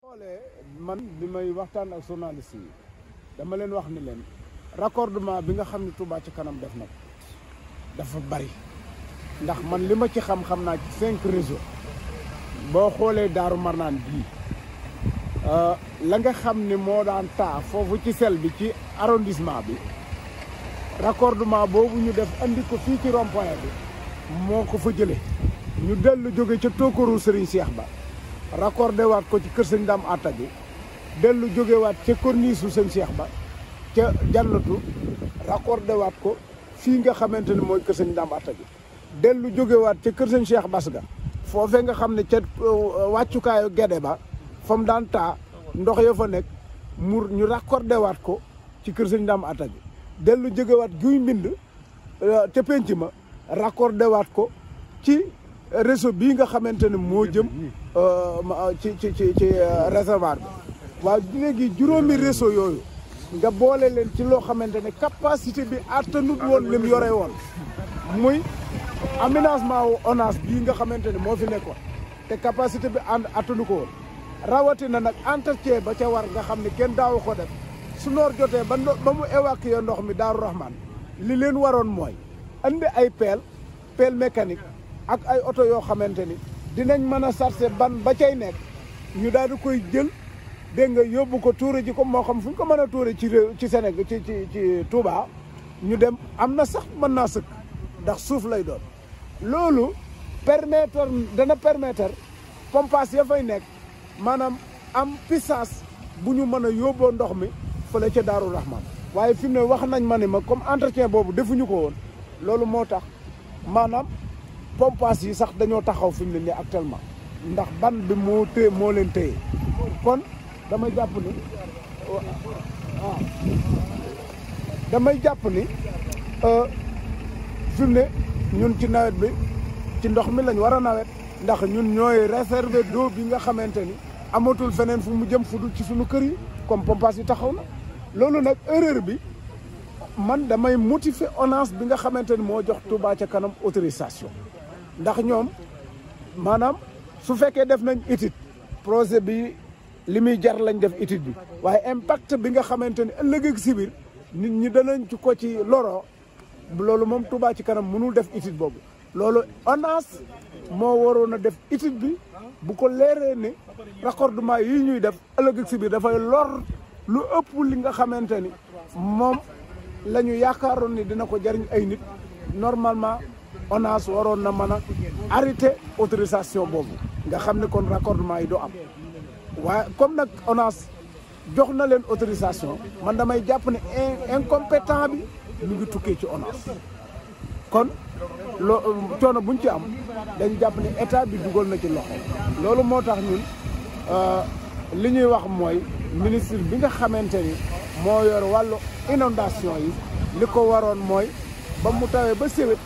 xoolee man bi may waxtaan ak journaliste yi dama leen wax ni leen raccordement bi nga xam ne Touba ci kanam def na ko dafa bari ndax man li ma ci xam-xam naa ci 5 réseaux boo xoolee Daaru Marnaan bii la nga xam ne moo daan taa foofu ci sel bi ci arrondissement bi raccordement boobu ñu def andi ko fii ci rond-point bi moo ko fa jëlee ñu dellu jóge ca Tookaru Serigne Cheikh Ba raccordé waat ko ci kër sëñ Dame Atta gi dellu jóge waat ca corniche su sëñ Cheikh Ba ca jannatu raccordé waat ko fii nga xamante ne mooy kër sëñ Dame Atta gi dellu jóge waat ca kër sëñ Cheikh Bass ga foofee nga xam ne ca wàccukaayu Gede ba fa mu daan taa ndox ya fa nekk ñu raccordé waat ko ci kër sëñ Dame Atta gi dellu jóge waat guy mbind ca penc ma raccordé waat ko ci réseau bii nga xamante ne moo jëm ci réservoir bi waaw léegi juróomi réseau yooyu nga boole leen ci loo xamante ne capacité bi attanut woon lim yore woon muy aménagement wu ONAS bii nga xamante ne moo fi nekkoon te capacité bi attanu ko woon rawatina nag entretien ba ca war nga xam ne kenn daawu ko def su noor jotee ba mu évacuer ndox mi Daaru Rahman li leen waroon mooy andi ay pelle mécanique ak ay oto yoo xamante ni dinañ mën a charger ban ba cay nekk ñu daal di koy jël dégg nga yóbbu ko tuure ji ko moo xam fu ñu ko mën a tuure ci réew ci Sénégal ci Touba ñu dem am na sax mën naa sëkk ndax suuf lay doon loolu dana permettre pompage ya fay nekk maanaam am puissance bu ñu mën a yóbboo ndox mi fële ca Daaru Rahman waaye fi mu ne wax nañ ma ne ma comme entretien boobu defuñu ko woon loolu moo tax maanaam pompage yi sax dañoo taxaw fi mu ne nii actuellement ndax ban bi moo leen téye kon damay jàpp ni damay jàpp ni fi mu ne ñun ci nawet bi ci ndox mi lañ war a nawet ndax ñun ñooy réserve d'eau bi nga xamante ni amatul feneen fu mu jëm fu dul ci suñu kër yi comme pompage yi taxaw na loolu nag erreur bi man damay motiver ONAS bi nga xamante ni moo jox Touba ca kanam autorisation ndax ñoom maanaam su fekkee def nañ étude projet bi li muy jar lañ def étude bi waaye impact bi nga xamante ni ëllëg ak si biir nit ñi danañ ci ko ci loro loolu moom Touba ci kanam mënul def étude boobu loolu ONAS moo waroon a def étude bi bu ko leeree ne raccordement yi ñuy def ëllëg ak si biir dafay lor lu ëpp li nga xamante ni moom la ñu yaakaaroon ni dina ko jariñ ay nit normalement ONAS waroon na mën a arrêté autorisation boobu nga xam ne kon raccordement yi du am waaye comme nag ONAS jox na leen autorisation man damay jàpp ne incompétent bi ñu ngi tukkee ci ONAS kon coono buñ ci am dañu jàpp ne état bi dugal na ci loxo loolu moo tax ñun li ñuy wax mooy ministre bi nga xamante ni moo yor wàllu inondation yi li ko waroon mooy ba mu tawee ba séwét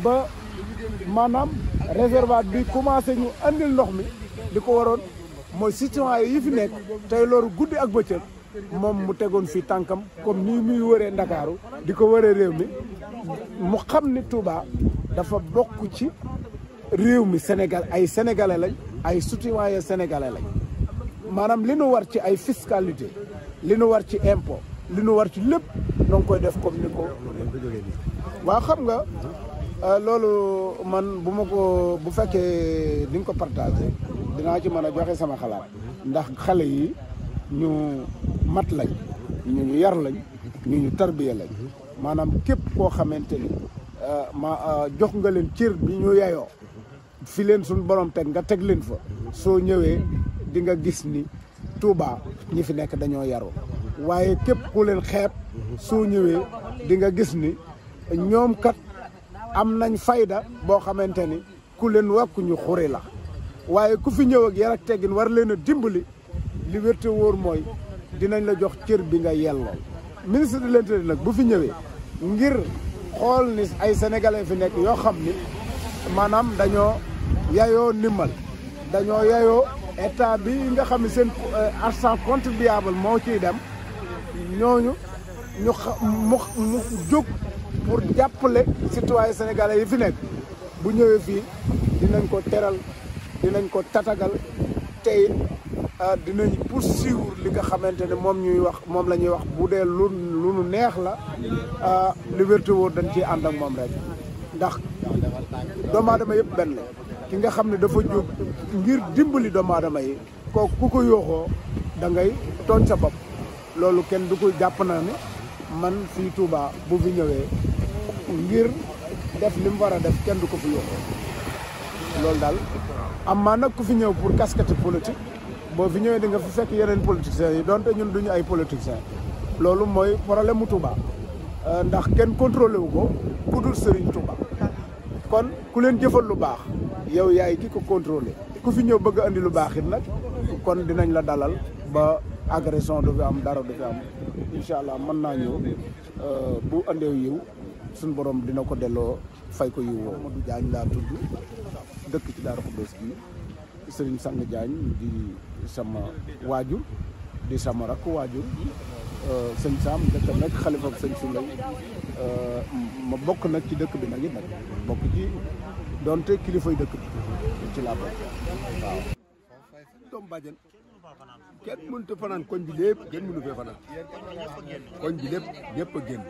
ba maanaam réservoir bi commencé ñu andil ndox mi li ko waroon mooy citoyen yi fi nekk tey loolu guddi ak bëccëg moom mu tegoon fii tànkam comme nii muy wëree Ndakaaru di ko wëree réew mi mu xam ni Touba dafa bokk ci réew mi Sénégal ay sénégalais lañ ay citoyen sénégalais lañ maanaam li nu war ci ay fiscalité li nu war ci impôt li nu war ci lépp noo ngi koy def comme ni ko waaw xam nga loolu man bu fekkee di nga ko partagé dinaa ci mën a joxe sama xalaat ndax xale yi ñu mat lañ ñu yar lañ ñu tarbiya lañ maanaam képp koo xamante ni jox nga leen cër bi ñu yayoo fi leen suñu borom teg nga teg leen fa soo ñëwee di nga gis ni Touba ñi fi nekk dañoo yaru waaye képp ku leen xeeb soo ñëwee di nga gis ni ñoom kat am nañ fayda boo xamante ni ku leen wàkku ñu xuri la waaye ku fi ñëw ak yar ak teggin war leen a dimbali li wér te wóor mooy dinañ la jox cër bi nga yelloo ministre de l'Intérieur nag bu fi ñëwee ngir xool ni ay sénégalais fi nekk yoo xam ni maanaam dañoo yayoo ndimbal dañoo yayoo état bi nga xam ne seen argent contribuable moo ciy dem ñooñu mu jóg pour jàppale citoyen sénégalais yi fi nekk bu ñëwee fii dinañ ko teral dinañ ko tatagal tey dinañ poursuivre li nga xamante ne moom la ñuy wax bu dee lu nu neex la liberté woo dañ ciy ànd ak moom rek ndax doomu aadama yëpp benn la ki nga xam ne dafa jóg ngir dimbali doomu aadama yi kooku ku ko yooxoo da ngay tooñ sa bopp loolu kenn du ko jàpp na ne man fii Touba bu fi ñëwee ngir def li mu war a def kenn du ko fi yooxoo loolu daal am maa nag ku fi ñëw pour casquette politique boo fi ñëwee di nga fi fekk yeneen politiciens yi donte ñun duñu ay politiciens loolu mooy problème mu Touba ndax kenn contrôlé wu ko ku dul Serigne Touba kon ku leen jëfal lu baax yow yaay ki ko contrôlé ku fi ñëw bëgg a andi lu baax it nag kon dinañ la dalal ba agression du fi am dara du fi am incha allah mën naa ñëw bu andee yiw suñu borom dina ko delloo fay ko yiw woo. Amadou Diagne laa tudd dëkk ci Darou Khoudoss bi Serigne Sang Diagne di sama waajur di sama rakk waajur sëñ Sam dëkk nag xalifa sëñ Souley ma bokk nag ci dëkk bi nag it nag bokk ci donte kilifay dëkk bi ci laa bokk waaw. doom bàjjen kenn mënut a fanaan koñ bi lépp kenn mënu fee fanaan koñ bi lépp a génn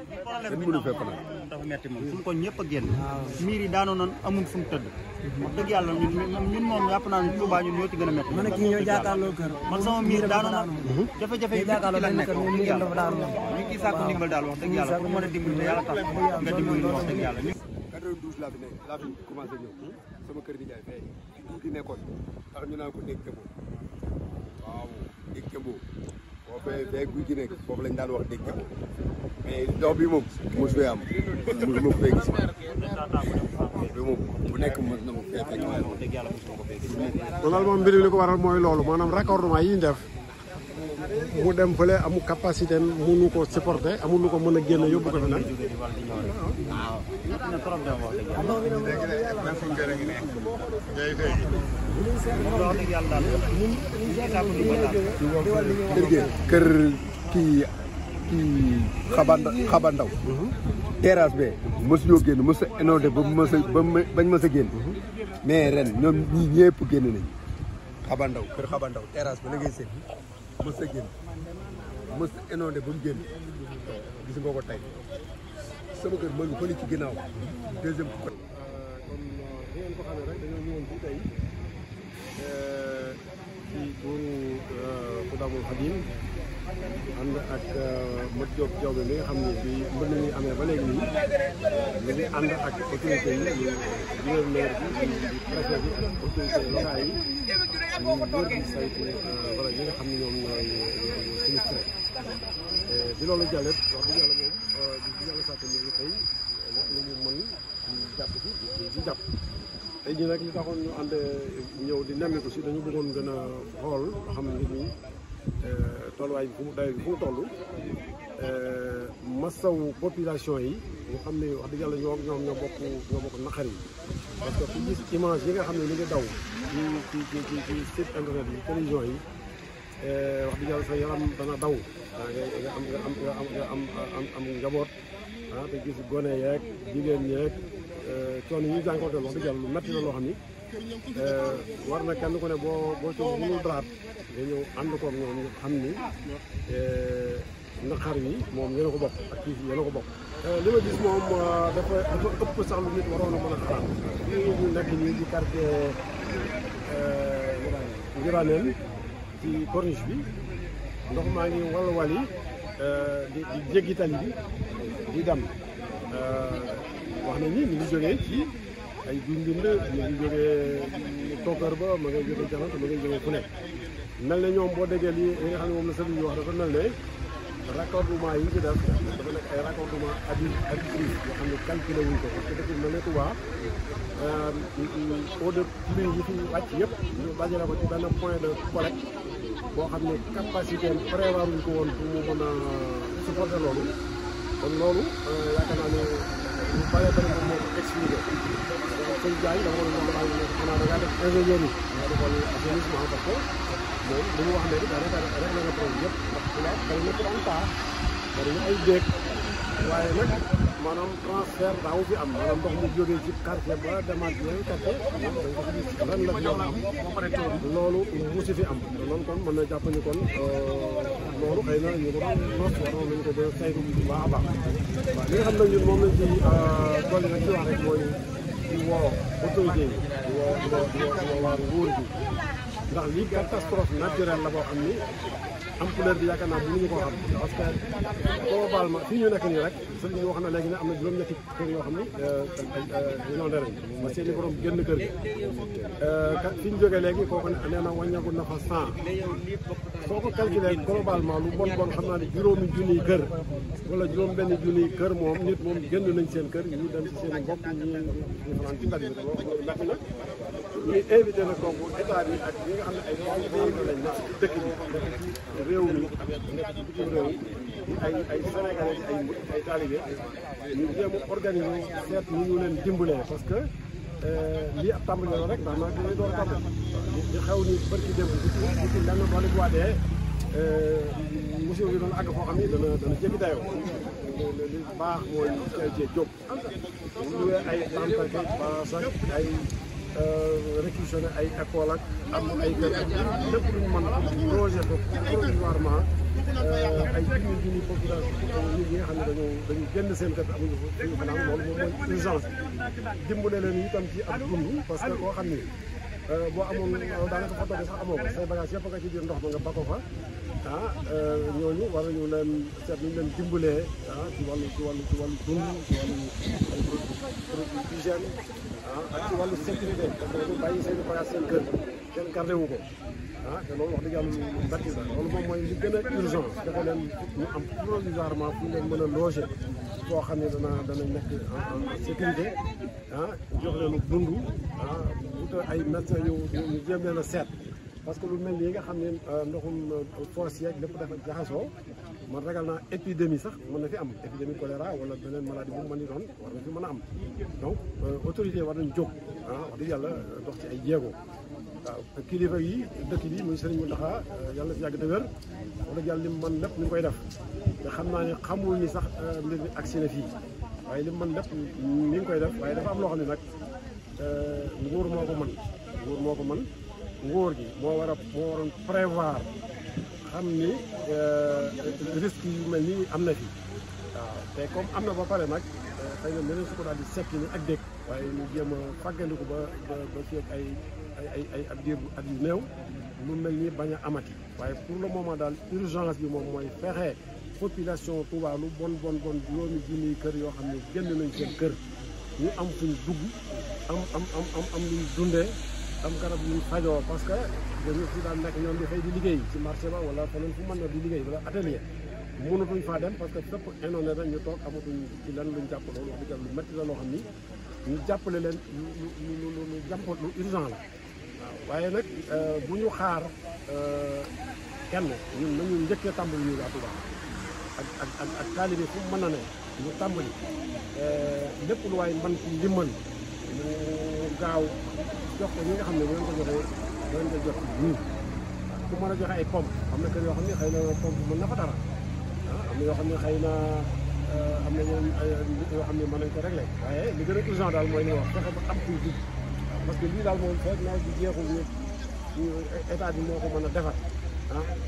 kenn mënu fee fanaan. dafa metti moom suñu koñ ñëpp a génn miir yi daanoo noonu amul fu mu tëdd wax dëgg yàlla ñun moom yàpp naa ne Touba ñun ñoo ci gën a metti. man ak ñi ñoo jàkkaarloo kër man sama miir daanoo na jafe-jafe yi ci la nekk ñu ngi sàkku ndimbal daal wax dëgg yàlla ku mën a dimbali te yàlla tax nga dimbali wax dëgg yàlla. 92 laa fi nekk laa fi commencé ñëw sama kër gi jaay fee di nekkoon tax ñu naan ko dégg Kembo waaw dégg Kembo boo fee guy gi nekk foofu lañ daan wax dégg Kembo mais dox bi moom mos fee am mosuma ko fee gis bi moom bu nekk mos na ma fee fekk waaye wax dëgg yàlla mosuma ko fee gis. kon daal moom mbir mi li ko waral mooy loolu maanaam raccordement yi ñu def mu dem fële amu capacité mënu ko supporter amul lu ko mën a génn yóbbu ko fi nag. kër kii xabandaw terrasse be mësuñoo génn mës a inondé bañ mës a génn mais ren ñoom ñii ñëpp génn nañ xabandaw kër xabandaw terrasse ba la ngay seet mës a génn mës a inondé ba mu génn gis nga ko tey sama kër moo ngi fële ci ginnaaw deuxième côté. kon di ngeen ko xamee rek dañoo ñëwoon fii tey ci buuru Xudaamul Xadim ànd ak Mat Diop Diaw bi nga xam ne bi mbir mi amee ba léegi nii ñu ngi ànd ak autorité yi gouverneur bi di préfet bi ak autorité locale yi ñu wër di saytu wala ñi nga xam ne ñoom ñooy sinistré bi loolu jàllet wax dëgg yàlla moom di yàlla sàkk ñu ngi tey lépp lu ñu mën ñu jàpp ci jàpp tey jii nag li taxoon ñu ànd ñëw di nemmiku si dañu bëggoon gën a xool xam nit ñi tolluwaay bi fu mu day bi fu mu toll masaw population yi ñu xam ne wax dëgg yàlla ñoom ñoo bokk naqar yi parce que ku gis image yi nga xam ne ñu ngi daw ci site internet yi télévision yi wax dëgg yàlla sa yaram dana daw nga am njaboot te gis gone yeeg jigéen ñeeg coono yi ñu jànkuwanteel wax dëgg yàlla lu metti la loo xam ni war na kenn ku ne boo ci mënul daraat nga ñëw ànd koog ñoom ñu xam ni naqar yi moom yéen a ko bokk ak kii yéen a ko bokk. li ma gis moom dafa ëpp sax lu nit waroon a mën a xalaat fii ñu nekk nii ci quartier Ngiraneen ci corniche bi ndox maa ngi walwali di jéggi tali bi di dem wax nañ ni ñu ngi jógee ci ay Bimbind ñu ngi jógee Tokar ba ma ngay jógee Janat ma ngay jógee fu nekk mel ne ñoom boo déggee li nga xam ne moom la sëriñ bi wax dafa mel ne raccordement yi ñu ci def dafa nekk ay raccordement additif yoo xam ne calculé wuñ ko parce que dëkk bi mel ne Touba eau de pluie yi fi wàcc yëpp ñu dajale ko ci benn point de collecte boo xam ne capacité prévoir wuñ ko woon pour mu mën a supporter loolu kon loolu yaakaar naa ne lu bëree bëri moom moo ko expliqué sëñ Diagne dama doon wax daal xanaa da ngaa def ingénieur yi nga defal assainissement parce que moom li mu wax léegi daanaka rek la nga problème yëpp ndax Touba bari na pour am taa bari na ay déeg waaye nag maanaam transfert daaw fi am maanaam ndox mu jógee ci quartier ba demaat yeneen quartier lan la fi yoon am loolu musi fi am te loolu kon mën na jàpp ni kon loolu xëy na ñu ko doon nos waroon nañu ko gën a saytu bu baax a baax waaw li nga xam ne ñun moom lañ ci dolli nag ci wax rek mooy di woo autorité yi di woo waa nguur gi ndax lii catastrophe naturelle la boo xam ni ampleur bi yaakaar naa mënuñu koo xam parce que globalement fii ñu nekk nii rek sëñ bi wax na léegi ne am na juróom-ñetti kër yoo xam ni inondé nañ ba seeni borom génn kër gi fi ñu jógee léegi kooku nee na wàññeeku na fa 100 soo ko calculé globalement lu bon bon xam naa ne juróomi junniy kër wala juróom benn junniy kër moom nit moom génn nañ seen kër ñu dem ci seen i mbokk ñi fanaan ci mbedd mi te loolu metti na ñuy invité nag kooku état bi ak ñi nga xam ne ay volonté lañ nekk ci dëkk bi nekk ci réew mi nekk ci bitim réew ay sénégalais ay talibé ñu jéem a organiser seet ni ñu leen dimbalee parce que lii ab tàmbali la rek ndax nag dinañ door a tàmbali li xew ni barki démb bu ci lenn doole bu waatee monsieur bi doon àgg foo xam ni dana jéggi dayoo li baax mooy cee jóg bu luwee ay tente basak ay réquisitionné ay école ak am ay kër lépp lu ñu mën a projet ko provisoirement ay junni population nit ñi nga xam ne dañu génn seen kër amuñu fi ñu fanaan loolu moom mooy urgence dimbale leen itam ci ab dund parce que koo xam ni boo amoon daanaka fa toog sax amoo ko say bagage yëpp nga ci biir ndox ma nga ba ko fa ñooñu war nañu leen seet ñu leen dimbalee ci wàllu dund ci wàllu ay produits d'hygiène ak ci wàllu sécurité parce que ñu bàyyi seen bagage seen kër kenn gardé wu ko te loolu wax dëgg yàlla lu métti la loolu moom mooy li gën a urgence dafa leen ñu am provisoirement fu ñu leen mën a loger foo xam ne dana nekk en sécurité jox leen dund wut ay médecins ñu jéem leen a seet parce que lu mel nii nga xam ne ndoxum fosse yeeg lépp dafa jaxasoo man ragal naa épidémie sax mën na fi am épidémie choléra wala beneen maladie bu mu mën di doon war na fi mën a am donc autorité war nañ jóg wax dëgg yàlla dox ci ay jéego waaw kilifa yi dëkk bi muy Serigne Mountakha yàlla fi yàgg te wér wax dëgg yàlla li mu mën lépp mi ngi koy def te xam naa ne xamul ni sax mbir mi agsi na fii waaye li mu mën lépp mi ngi koy def waaye dafa am loo xam ne nag nguur moo ko mën nguur gi moo waroon prévoir xam ni risque yu mel nii am na fi waaw te comme am na ba pare nag xëy na leneen su ko daal di sekki ni ak dëkk waaye ñu jéem a fàggandiku ba fii ak ay ab diir at yu néew lu mel ni bañ a amati waaye pour le moment daal urgence bi moom mooy fexe population Touba lu bon juróomi junniy kër yoo xam ne génn nañ seen kër ñu am fuñ dugg am luñ dundee am garab yu fajoo parce que dañu ci daan nekk ñoom di xëy di liggéey ci marché ba wala feneen fu mën na di liggéey wala atelier mënatuñ faa dem parce que fépp inondé na ñu toog amatuñ ci lan luñ jàpp loolu wax dëgg lu métti la loo xam ni ñu jàppale leen lu jàmp lu urgent la waaw waaye nag bu ñu xaar kenn ñun nañu njëkkee tàmbali ñu waa Touba ak taalibe fu mën na ne ñu tàmbali lépp lu waaye man ci ndimbal mu gaaw jox ko ñi nga xam ne bu leen ko joxee danañ ko jot ñun ku mën a joxe ay pompe am na kër yoo xam ne xëy na pompe mën na fa dara am na yoo xam ne xëy na am na ñoom yoo xam ne mën nañ ko réglé waaye li gën a urgent daal mooy li wax fexe ba am kuy dugg parce que lii daal moom fekk nawet bi jeexul ñu état bi moo ko mën a defar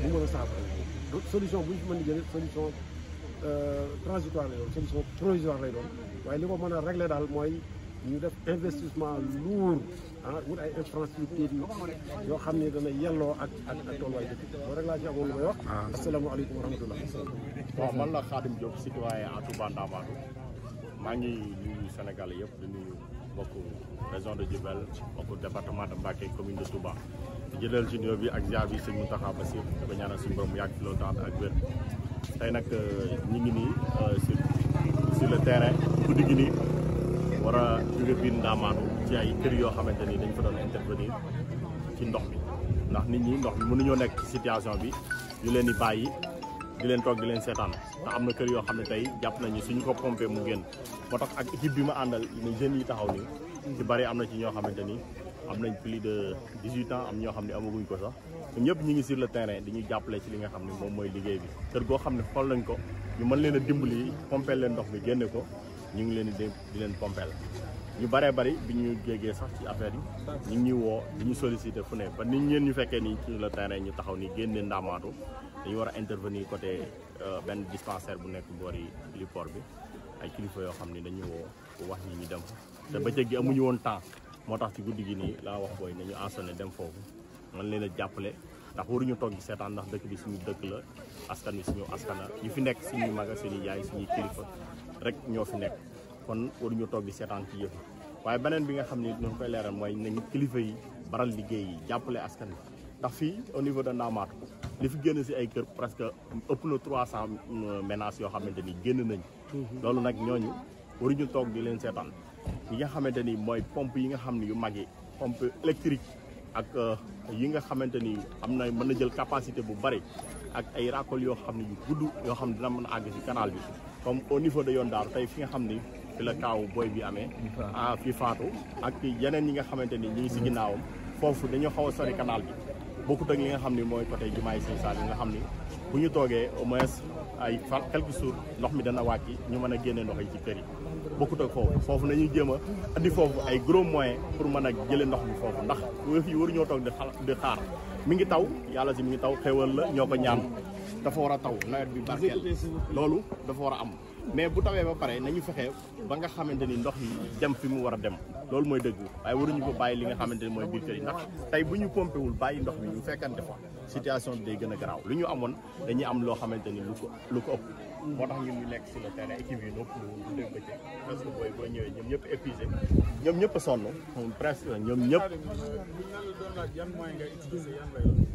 bu mën a saafara solution bu ñu fi mën di jëlee solution transitoire lay doon solution provisoire lay doon waaye li ko mën a réglé daal mooy ñu def investissement lourd wut ay infrastructures yoo xam ne dana yelloo ak tolluwaay dëkk loolu rek laa ci amoon lu may wax. asalaamaaleykum wa rahmatullah. waaw man la Khadim Diop citoyen à Touba Ndamatou maa ngi nuyu Sénégal yëpp di nuyu mbokku région de Diourbel mbokku département de Mbacké commune de Touba. di jëlal ci nuyoo bi ak ziar bi sëñ Mountakha Bassirou di ko ñaanal suñu borom yàgg fi loolu temps ak wér tey nag ñu ngi nii sur le terrain guddi gi nii. war a jóge biir Ndamatou ci ay kër yoo xamante ni dañ fa doon intervenir ci ndox mi ndax nit ñi ndox mi mënuñoo nekk ci situation bi ñu leen di bàyyi di leen toog di leen seetaan te am na kër yoo xam ne tey jàpp nañu suñu ko pompé mu génn moo tax ak équipe bi ma àndal ni jeunes yi taxaw nii ci bari am na ci ñoo xamante ni am nañ plus de 18 ans am ñoo xam ne amaguñ ko sax ñëpp ñi ngi sur le terrain di ñu jàppale ci li nga xam ne moom mooy liggéey bi kër goo xam ne xool nañ ko ñu mën leen a dimbali pompé leen ndox mi génne ko ñu ngi leen di leen pompeel ñu bëree bëri bi ñu jéggee sax ci affaire yi ñu ngi ñuy woo di ñu solliciter fu ne ba nit ñeen ñu fekkee nii ci le terrain ñu taxaw ni génne Ndamatou dañu war a intervenir côté benn dispensaire bu nekk boori Lipor bi ay kilifa yoo xam ni dañu woo ku wax ñi ñu dem te bëccëg gi amuñu woon temps moo tax ci guddi gi nii laa wax booy nañu ensonné dem foofu man leen a jàppale ndax waruñu toog di seetaan ndax dëkk bi suñu dëkk la askan wi suñu askana ñu fi nekk suñuy maga suñuy yaay suñuy kilifa rek ñoo fi nekk kon waruñu toog di seetaan ci yëf waaye beneen bi nga xam ni dinañ koy leeral mooy nañu kilifa yi baral liggéey yi jàppale askan wi ndax fii au niveau de Ndamatou li fi génn si ay kër presque ëpp na 300 ménages yoo xamante ni génn nañ loolu nag ñooñu waruñu toog di leen seetaan yi nga xamante ni mooy pompe yi nga xam ne yu mag yi pompe électrique ak yi nga xamante ni am na mën na jël capacité bu bari ak ay racole yoo xam ne yu gudd yoo xam ne dina mën a àgg ci canal bi comme au niveau de yoon daaru tey fi nga xam ni fi la kaaw booy bi amee fi faatu ak yeneen yi nga xamante ni ñi ngi si ginnaawam foofu dañoo xaw a sori canal bi bokkut ak li nga xam ni mooy côté jumaay Sëñ Saal yi nga xam ni bu ñu toogee au moins ay quelques jours ndox mi dana wàcc ñu mën a génne ndox yi ci kër yi bokkut ak foofu nañuy jéem a andi foofu ay gros moyens pour mën a jële ndox mi foofu ndax fii waruñoo toog di xaar mi ngi taw yàlla si mi ngi taw xéwal la ñoo ko ñaan dafa war a taw nawet bi barkeel loolu dafa war a am mais bu tawee ba pare nañu fexe ba nga xamante ni ndox yi dem fi mu war a dem loolu mooy dëgg waaye waruñu ko bàyyi li nga xamante ni mooy biir kër yi ndax tey bu ñu pompé wul bàyyi ndox mi ñu fekkante fa situation bi day gën a garaaw lu ñu amoon dañuy am loo xamante ni lu ko ëpp moo tax ñun ñu nekk sur le terrain équipe yi nopp lu dégg bëccëg presque boo ñëwee ñoom ñëpp épuisé ñoom ñëpp a sonn presque ñoom ñëpp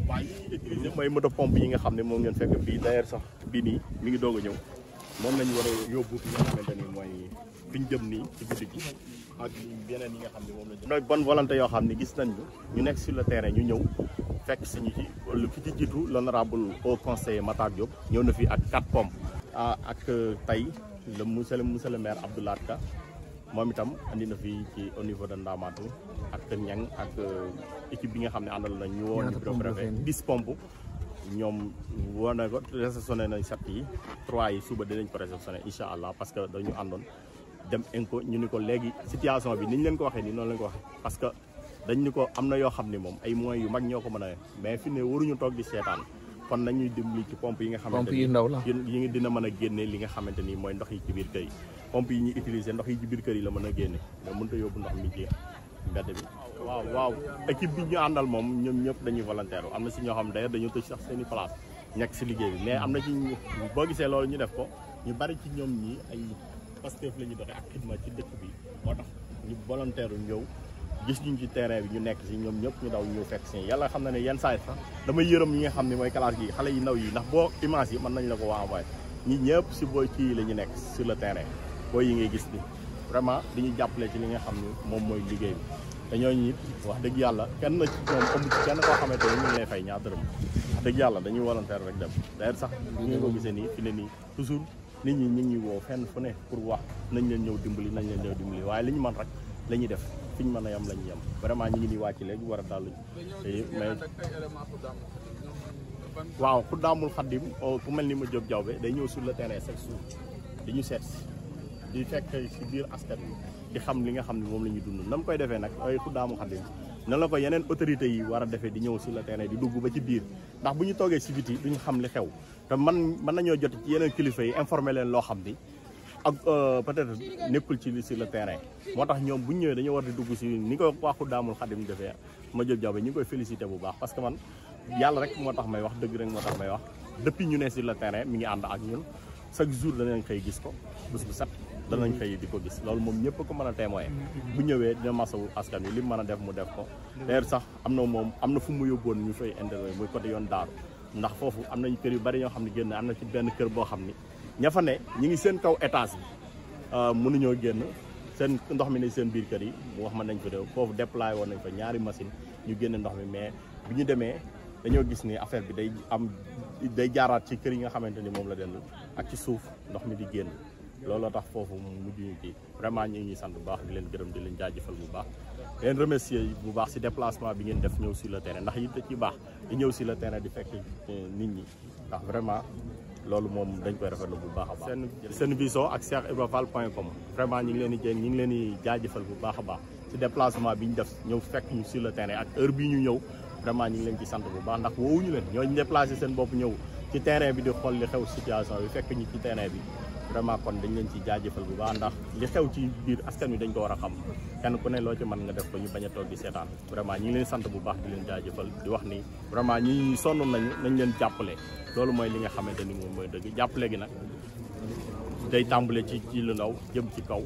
waaw yi ñuy utilisé mooy moto pompe yi nga xam ne moom ngeen fekk bii d'ailleurs sax bii nii mi ngi doog a ñëw moom lañu war a yóbbu fi nga xamante ni mooy fi ñu jëm nii ci guddi gi ak yeneen yi nga xam ne moom lañ nooy bonne volonté yoo xam ne gis nañ ñu nekk sur le terrain ñu ñëw fekk suñu ci ki ci jiitu l'honorable haut conseiller Matar Diop ñëw na fi ak 4 pompes ak tey le monsieur le maire Abdoulaye Ka moom itam andi na fi ci au niveau de Ndamatou ak Niang ak équipe bi nga xam ne àndal nañ ñu woon ñu bureau préfet 10 pompes ñoom woo na ko réceptionné nañ 7 yi 3 yi suba dinañ ko réceptionné incha allah parce que dañu àndoon dem inco ñu ni ko léegi situation bi ni ñu leen ko waxee nii noonu lañ ko waxee parce que dañ ni ko am na yoo xam ne moom ay moyens yu mag ñoo ko mën a mais fi ne waruñu toog di seetaan kon nañuy dimbali ci pompe yi nga xamante ni yi ngi dina mën a génne li nga xamante ni mooy ndox yi ci biir kër yi pompe yi ñuy utiliser ndox yi ci biir kër yi la mën a génne mais mënut a yóbbu ndox mi ci mbedd bi waaw équipe bi ñu àndal moom ñoom ñëpp dañuy volontaire am na si ñoo xam ne d'ailleurs dañu tëj sax seen i place nekk si liggéey bi mais am na ci boo gisee loolu ñu def ko ñu bari ci ñoom ñi ay Pastef la ñu doxee ak xidma ci dëkk bi moo tax ñu volontaire ñëw gis ñu ci terrain bi ñu nekk si ñoom ñëpp ñu daw ñëw fekk si yàlla xam na ne yenn saa yi sax damay yërëm ñi nga xam ne mooy classe gi xale yi ndaw yi ndax boo image yi mën nañ la ko envoyé ñi ñëpp si booy kii la ñu nekk sur le terrain booy yi ngay gis ni vraiment dañuy jàppale ci li nga xam ne moom mooy liggéey bi te ñooñu it wax dëgg yàlla kenn ci ñoom amul ci kenn koo xamante ne ñu ngi lay fay ñaar dërëm wax dëgg yàlla dañuy volontaire rek dem d'ailleurs sax ñu ko gisee nii fi ne nii toujours nit ñi ñu ngi woo fenn fu ne pour wax nañ leen ñëw dimbali waaye li ñu mën rek la ñuy def fi ñu mën a yem la ñuy yem vraiment ñu ngi nii wàcc léegi war a dallu mais waaw Xuddaamul Xaddim ku mel ni ma Diop Diawbe day ñëw sur le terrain chaque jour dañu seet di fekk si biir askan wi di xam li nga xam ne moom la ñuy dund na mu koy defee nag ay Xuddaamul Xaddim na la ko yeneen autorités yi war a defee di ñëw sur le terrain di dugg ba ci biir ndax bu ñu toogee si biti duñu xam li xew te mën nañoo jot ci yeneen kilifa yi informer leen loo xam ni ak peut-être nekkul ci sur le terrain moo tax ñoom bu ñu ñëwee dañoo war di dugg si ni ko waa Xuddaamul Xaddim defee ma Diop Diawbe ñu ngi koy félicité bu baax parce que man yàlla rek moo tax may wax dëgg rek moo tax may wax depuis ñu ne sur le terrain mi ngi ànd ak ñun chaque jour danañ xëy gis ko bés bu set danañ xëy di ko gis loolu moom ñëpp ko mën a témoin bu ñëwee dina masawu askan wi li mu mën a def mu def ko d'ailleurs sax am na fu mu yóbboon ñu fay intervenir muy côté yoon daaru ndax foofu am nañu kër yu bari ñoo xam ne génn am na ci benn kër boo xam ni ña fa ne ñi ngi seen kaw étage bi mënuñoo génn seen ndox mi ne seen biir kër yi mu wax ma nañ ko def foofu déployé woon nañ fa ñaari machine ñu génne ndox mi mais bi ñu demee dañoo gis ni affaire bi day jaaraat ci kër yi nga xamante ni moom la dend ak ci suuf ndox mi di génn looloo tax foofu mujj ñu ci vraiment ñu ngi sant bu baax di leen gërëm di leen jaajëfal bu baax leen remercier bu baax si déplacement bi ngeen def ñëw sur le terrain ndax it da ci baax di ñëw sur le terrain di fekk nit ñi ndax vraiment loolu moom dañ koy rafetlu bu baax a baax. seen vision ak cheikhibrafall.com vraiment ñu ngi leen di jaajëfal bu baax a baax ci déplacement bi ñu def ñëw fekk ñu sur le terrain ak heure bii ñu ñëw vraiment ñu ngi leen ci sant bu baax ndax woowuñu leen ñooñu déplacé seen bopp ñëw ci terrain bi di xool li xew situation bi fekk ñu ci terrain bi vraiment kon dañ leen ci jaajëfal bu baax ndax li xew ci biir askan wi dañ ko war a xam kenn ku ne loo ci mën nga def ko ñu bañ a toog di seetaan vraiment ñu ngi leen sant bu baax di leen jaajëfal di wax ni vraiment ñi sonn nañ leen jàppale loolu mooy li nga xamante ni moom mooy dëgg jàppale gi nag day tàmbale ci lu ndaw jëm ci kaw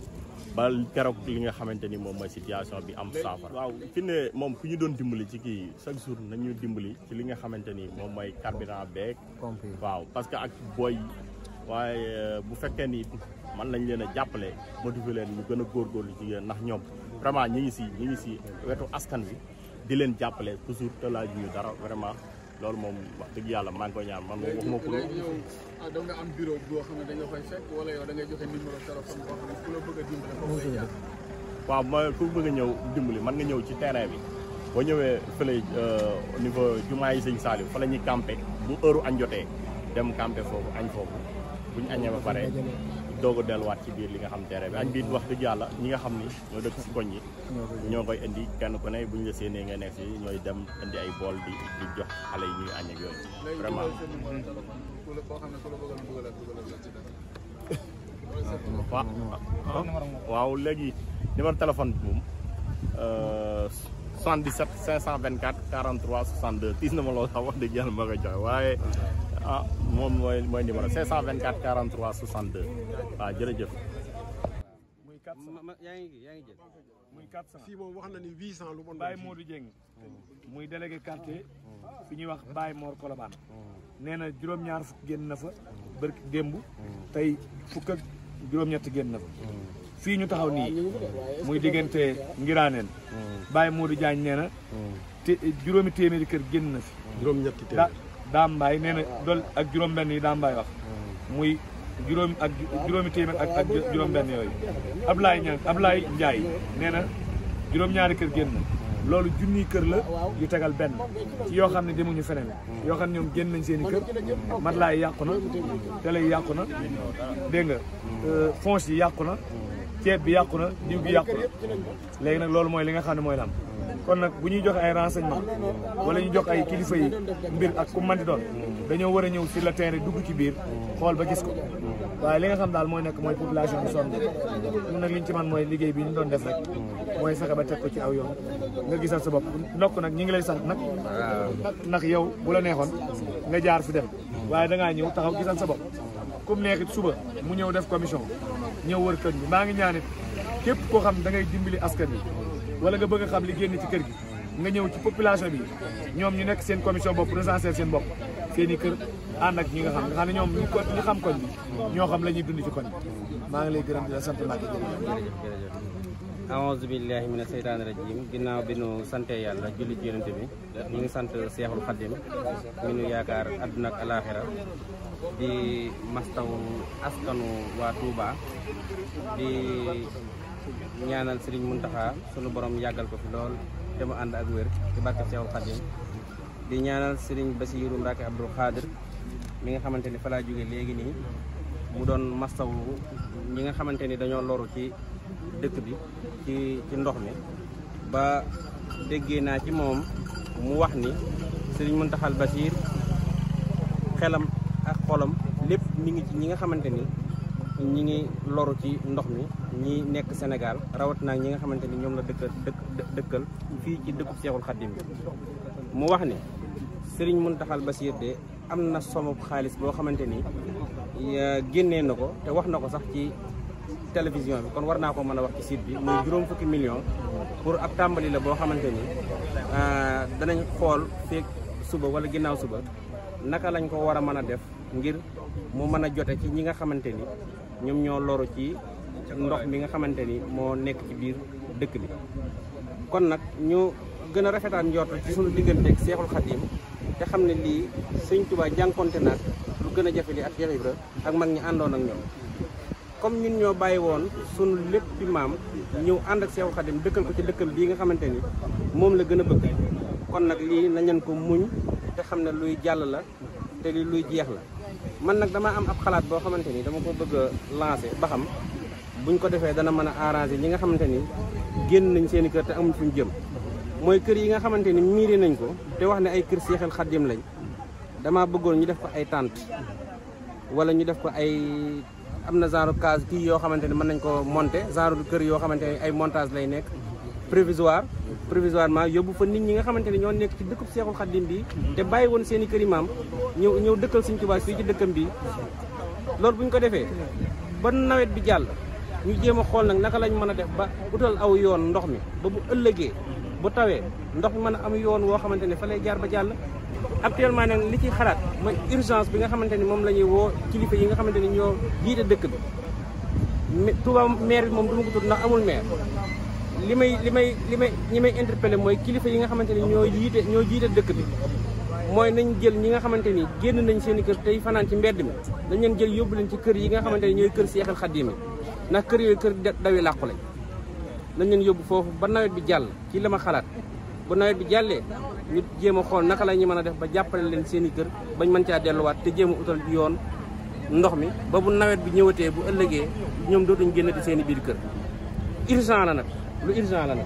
ba keroog li nga xamante ni moom mooy situation bi am saafara. waaw fi ne moom ku ñu doon dimbali ci kii chaque jour nañu dimbali ci li nga xamante ni moom mooy carburant beeg. waaw parce que ak booy waaye bu fekkee ni man lañ leen a jàppale motiver leen ñu gën a góorgóorlu ci yéen ndax ñoom vraiment ñi ngi si wetu askan wi di leen jàppale toujours te laaj ñu dara vraiment loolu moom wax dëgg yàlla maa ngi koy ñaan man moom waxuma pour. da nga am bureau boo xam ne da nga koy fekk wala yow da ngay joxe numéro téléphone boo xam ne ku la bëgg a dimbali foofu lay jaar. waaw mooy ku bëgg a ñëw dimbali mën nga ñëw ci terrain bi boo ñëwee fële au niveau jumaa yi sëñ Saliou fa la ñuy campé bu heure añ jotee dem campé foofu añ foofu bu ñu añee ba pare doog a delluwaat ci biir li nga xam terrain bi añ bi wax dëgg yàlla ñi nga xam ni ñoo dëkk si koñ yi ñoo koy indi kenn ku ne bu ñu la séenee nga nekk si ñooy dem indi ay bool di jox xale yi ñuy añ ak yooyu vraiment waaw léegi numéro téléphone bi moom 77 524 43 62 tiis na ma loolu sax wax dëgg yàlla ma koy joxe waaye moom mooy numéro 524 43 62 waaw jërëjëf. yaa ngi jël muy 400 fii moom wax na ni 800 lu bon. Baye Modou Dieng muy délégué quartier fi ñuy wax Baye Mor Colobane nee na juróom-ñaar fukk génn na fa bërki démb tey fukk ak juróom-ñett génn na fa fii ñu taxaw nii muy diggante Ngiraaneen Baye Modou Diagne nee na juróomi téeméeri kër génn na fi juróom-ñetti téeméer Daam Mbaye nee na dool ak juróom-benn yi Daam Mbaye wax muy juróomi téeméer ak juróom-benn yooyu Ablaye Ndiaye nee na juróom-ñaari kër génn loolu junniy kër la yu tegal benn ci yoo xam ne demuñu feneen yoo xam ne ñoom génn nañ seen i kër matelas yi yàqu na télé yi yàqu na dégg nga fonce yi yàqu na ceeb bi yàqu na diw gi yàqu na léegi nag loolu mooy li nga xam ne mooy lam kon nag bu ñuy joxe ay renseignement wala ñu jox ay kilifa yi mbir ak ku manti doon dañoo war a ñëw sur le terrain dugg ci biir xool ba gis ko waaye li nga xam daal mooy nekk mooy population bi sonn ñun nag liñ ci man mooy liggéey bi ñu doon def rek mooy fexe ba teg ko ci aw yoon nga gisal sa bopp ndokk nag ñi ngi lay sant nag ndax yow bu la neexoon nga jaar fi dem waaye dangaa ñëw taxaw gisal sa bopp comme neexit suba mu ñëw def commission ñëw wër kër gi maa ngi ñaanit képp koo xam da ngay dimbali askan bi wala nga bëgg a xam li génn ci kër gi nga ñëw ci population bi ñoom ñu nekk seen commission bopp recenser seen bopp seen i kër ànd ak ñi nga xam ne ñoom ñu xam koñ bi ñoo xam la ñuy dund ci koñ bi maa ngi lay gërëm di la sant Mbacke. aouzu billahi mina seytaani rajim ginnaaw bi nu sante yàlla julli ci yonent bi ñu ngi sant Seexul Xaddim mi nu yaakaar àdduna ak alaaxira di mastaw askanu waa Touba di ñaanal Serigne Mountakha sunu borom yàggal ko fi lool te mu ànd ak wér ci barke Seexul Xaddim di ñaanal Serigne Bassirou Mbacke Abdou Khadir mi nga xamante ni fa laa jóge léegi nii mu doon mastaw ñi nga xamante ni dañoo loru ci dëkk bi ci ndox mi ba déggee naa ci moom mu wax ni Serigne Mountakha Bassir xelam ak xolam lépp mi ngi ci ñi nga xamante ni ñi ngi loru ci ndox mi ñi nekk Sénégal rawat naa ñi nga xamante ni ñoom la dëkkal fii ci dëkkub Seexul Xaddim bi mu wax ni Serigne Mountakha Bassir de am na somme xaalis boo xamante ni génnee na ko te wax na ko sax ci télévision bi kon war naa ko mën a wax ci site bi muy juróom fukki million pour ab tàmbali la boo xamante ni danañ xool feeg suba wala ginnaaw suba naka lañ ko war a mën a def ngir mu mën a jote ci ñi nga xamante ni ñoom ñoo loru ci ndox mi nga xamante ni moo nekk ci biir dëkk bi kon nag ñu gën a rafetaan njort ci suñu digganteeg Seexul Xaddim te xam ne lii Sëñ Tuubaa jànkonte nag lu gën a jafe li ak Cheikh Ibra ak mag ñi àndoon ak ñoom comme ñun ñoo bàyyi woon sunu lépp bi maam ñëw ànd ak Seexul Xaddim dëkkal ko ci dëkkam bii nga xamante ni moom la gën a bëgg kon nag lii nañu ko muñ te xam ne luy jàll la te lii luy jeex la man nag dama am ab xalaat boo xamante ni dama ko bëgg a lancer ba xam buñ ko defee dana mën a arranger ñi nga xamante ni génn nañ seen i kër te amuñ fuñ jëm mooy kër yi nga xamante ni miiri nañ ko te wax ne ay kër Seexul Xaddim lañ dama bëggoon ñu def ko ay tente wala ñu def ko ay am na genre case kii yoo xamante ni mën nañ ko monter genre kër yoo xamante ni ay montage lay nekk provisoirement yóbbu fa nit ñi nga xamante ni ñoo nekk ci dëkkub Seexul Xaddim bi te bàyyi woon seen i kër yi maam ñëw dëkkal Sëñ Tuubaa fii ci dëkkam bi loolu bu ñu ko defee ba nawet bi jàll ñu jéem a xool nag naka lañ mën a def ba utal aw yoon ndox mi ba bu ëllëgee bu tawee ndox mi mën a am yoon woo xamante ne fa lay jaar ba jàll actuellement nag li ci xalaat mooy urgence bi nga xamante ni moom la ñuy woo kilifa yi nga xamante ni ñoo jiite dëkk bi Touba maire bi moom du ma ko tudd ndax amul maire ñi may interpellé mooy kilifa yi nga xamante ni ñoo jiite dëkk bi mooy nañ jël ñi nga xamante ni génn nañ seen i kër tey fanaan ci mbedd mi dañ leen jël yóbbu leen ci kër yi nga xamante ni ñooy kër Seexul Xaddim yi ndax kër yooyu kër dawi làqu lañ nañ leen yóbbu foofu ba nawet bi jàll ci la ma xalaat bu nawet bi jàllee ñu jéem a xool naka la ñu mën a def ba jàppale leen seen i kër bañ mën caa delluwaat te jéem a utal yoon ndox mi ba bu nawet bi ñëwatee bu ëllëgee ñoom dootuñ génnati seen i biir kër urgent la nag lu urgent la nag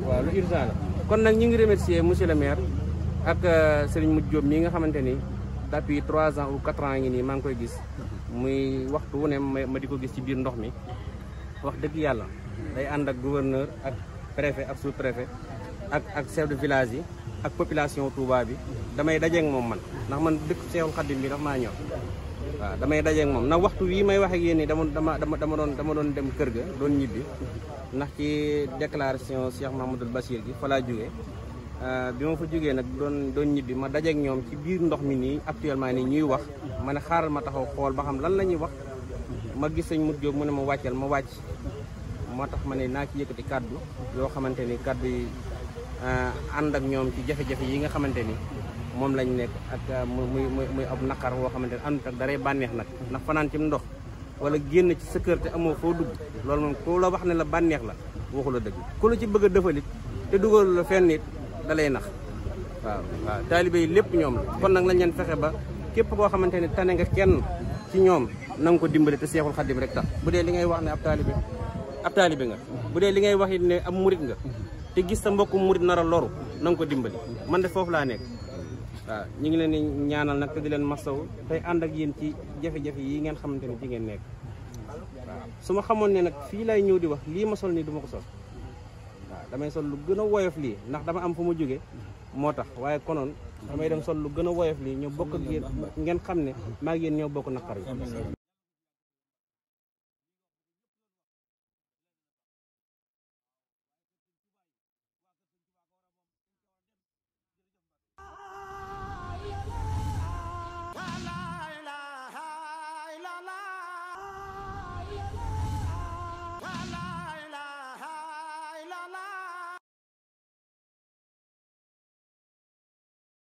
waaw lu urgent la kon nag ñu ngi remercier monsieur le maire ak Serigne Modou Diop mii nga xamante ni depuis 3 ans ou 4 ans ngi nii maa ngi koy gis muy waxtu wu ne ma di ko gis ci biir ndox mi wax dëgg yàlla day ànd ak gouverneur ak préfet ak sous préfet ak chef de village yi ak population Touba bi damay dajeeg moom man ndax man dëkk Seexul Xaddim bi dafa maa ñor waaw damay dajeeg moom ndax waxtu wii may wax ak yéen nii dama doon dem kër ga doon ñibbi ndax ci déclaration Cheikh Mahamadul Bachir gi fa laa jógee bi ma fa jógee nag doon ñibbi ma dajeeg ñoom ci biir ndox mi nii actuellement nii ñuy wax ma ne xaaral ma taxaw xool ba xam lan la ñuy wax ma gis sëñ Modou Diop mu ne ma wàccal ma wàcc moo tax ma ne naa ci yëkkati kaddu yoo xamante ni kaddu yi ànd ak ñoom ci jafe-jafe yi nga xamante ni moom lañ nekk ak muy ab naqar woo xamante ni àndut ak daray bànneex nag ndax fanaan ci ndox wala génn ci sa kër te amoo foo dugg loolu moom ku la wax ne la bànneex la waxu la dëgg ku la ci bëgg a dëfalit te dugal la fenn it da lay nax waaw taalibe yi lépp ñoom la kon nag lañ leen fexe ba képp koo xamante ni tane nga kenn ci ñoom na nga ko dimbale te Seexul Xaddim rek tax bu dee li ngay wax ne ab taalibe nga bu dee li ngay wax it ne ab murit nga te gis sa mbokku murit nar a loru na nga ko dimbali man de foofu laa nekk waaw ñu ngi leen di ñaanal nag te di leen masawu tey ànd ak yéen ci jafe-jafe yi ngeen xamante ni ci ngeen nekk waaw su ma xamoon ne nag fii lay ñëw di wax lii ma sol nii du ma ko sol waaw damay sol lu gën a woyof lii ndax dama am fu ma jóge moo tax waaye konoon damay dem sol lu gën a woyof lii ñoo bokk ak yéen ngeen xam ne maa ngi yéen ñoo bokk naqar yi